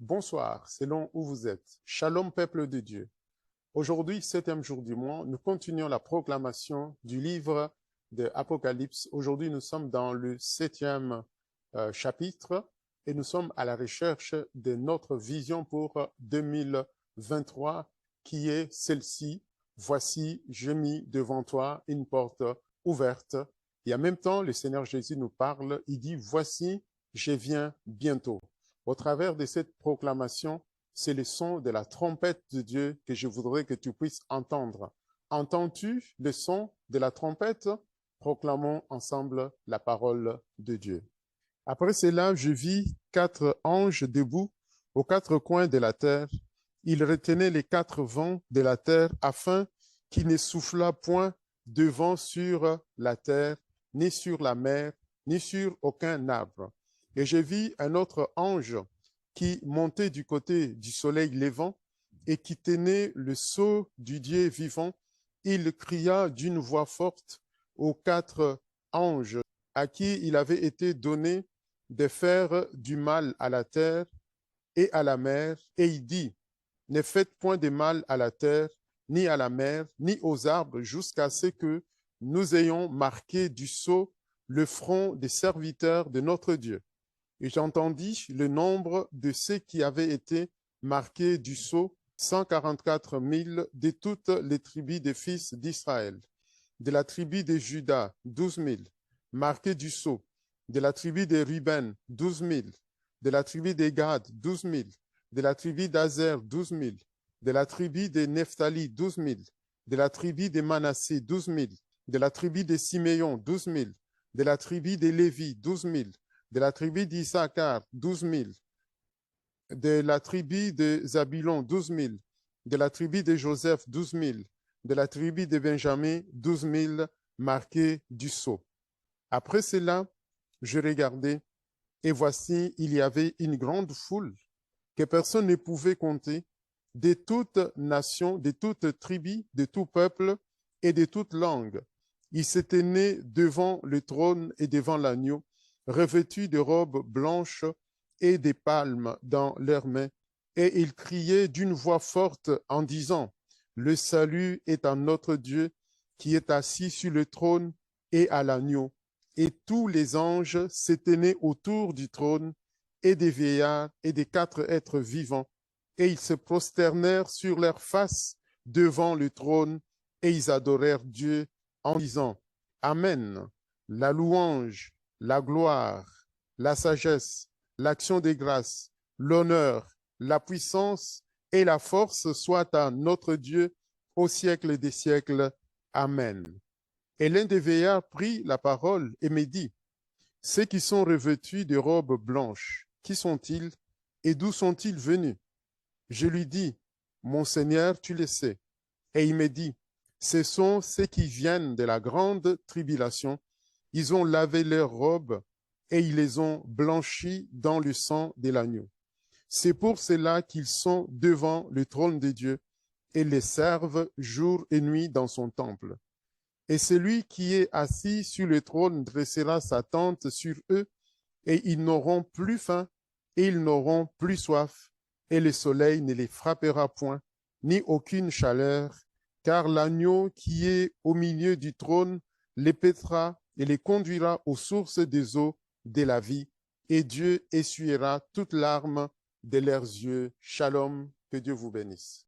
bonsoir, selon où vous êtes. Shalom, peuple de Dieu. Aujourd'hui, 7e jour du mois, nous continuons la proclamation du livre de Apocalypse. Aujourd'hui, nous sommes dans le 7e chapitre et nous sommes à la recherche de notre vision pour 2023 qui est celle-ci. Voici, j'ai mis devant toi une porte ouverte. Et en même temps, le Seigneur Jésus nous parle, il dit, voici, je viens bientôt. Au travers de cette proclamation, c'est le son de la trompette de Dieu que je voudrais que tu puisses entendre. Entends-tu le son de la trompette? Proclamons ensemble la parole de Dieu. Après cela, je vis 4 anges debout aux 4 coins de la terre. Ils retenaient les 4 vents de la terre afin qu'il ne soufflât point de vent sur la terre, ni sur la mer, ni sur aucun arbre. Et je vis un autre ange qui montait du côté du soleil levant et qui tenait le sceau du Dieu vivant. Il cria d'une voix forte aux 4 anges à qui il avait été donné de faire du mal à la terre et à la mer, et il dit, ne faites point de mal à la terre, ni à la mer, ni aux arbres, jusqu'à ce que nous ayons marqué du sceau le front des serviteurs de notre Dieu. Et j'entendis le nombre de ceux qui avaient été marqués du sceau, 144 000 de toutes les tribus des fils d'Israël. De la tribu de Juda, 12 000, marqués du sceau. De la tribu de Ruben, 12 000. De la tribu de Gad, 12 000. De la tribu d'Azer, 12 000. De la tribu de Nephtali, 12 000. De la tribu de Manassé, 12 000. De la tribu de Siméon, 12 000. De la tribu de Lévi, 12 000. De la tribu d'Issachar, 12 000. De la tribu de Zabulon, 12 000. De la tribu de Joseph, 12 000. De la tribu de Benjamin, 12 000 marqués du sceau. Après cela, je regardais, et voici, il y avait une grande foule que personne ne pouvait compter, de toutes nations, de toutes tribus, de tout peuple et de toute langue. Ils se tenaient devant le trône et devant l'agneau, revêtus de robes blanches et des palmes dans leurs mains, et ils criaient d'une voix forte en disant, le salut est à notre Dieu qui est assis sur le trône et à l'agneau. Et tous les anges se tenaient autour du trône et des vieillards et des 4 êtres vivants, et ils se prosternèrent sur leurs faces devant le trône, et ils adorèrent Dieu en disant, Amen, la louange, la gloire, la sagesse, l'action des grâces, l'honneur, la puissance et la force soient à notre Dieu au siècle des siècles. Amen. Et l'un des vieillards prit la parole et me dit, ceux qui sont revêtus de robes blanches, qui sont-ils et d'où sont-ils venus? Je lui dis, mon Seigneur, tu le sais. Et il me dit, ce sont ceux qui viennent de la grande tribulation. Ils ont lavé leurs robes et ils les ont blanchies dans le sang de l'agneau. C'est pour cela qu'ils sont devant le trône de Dieu et les servent jour et nuit dans son temple. Et celui qui est assis sur le trône dressera sa tente sur eux, et ils n'auront plus faim, et ils n'auront plus soif, et le soleil ne les frappera point, ni aucune chaleur, car l'agneau qui est au milieu du trône les paîtra et les conduira aux sources des eaux de la vie, et Dieu essuiera toute larme de leurs yeux. Shalom, que Dieu vous bénisse.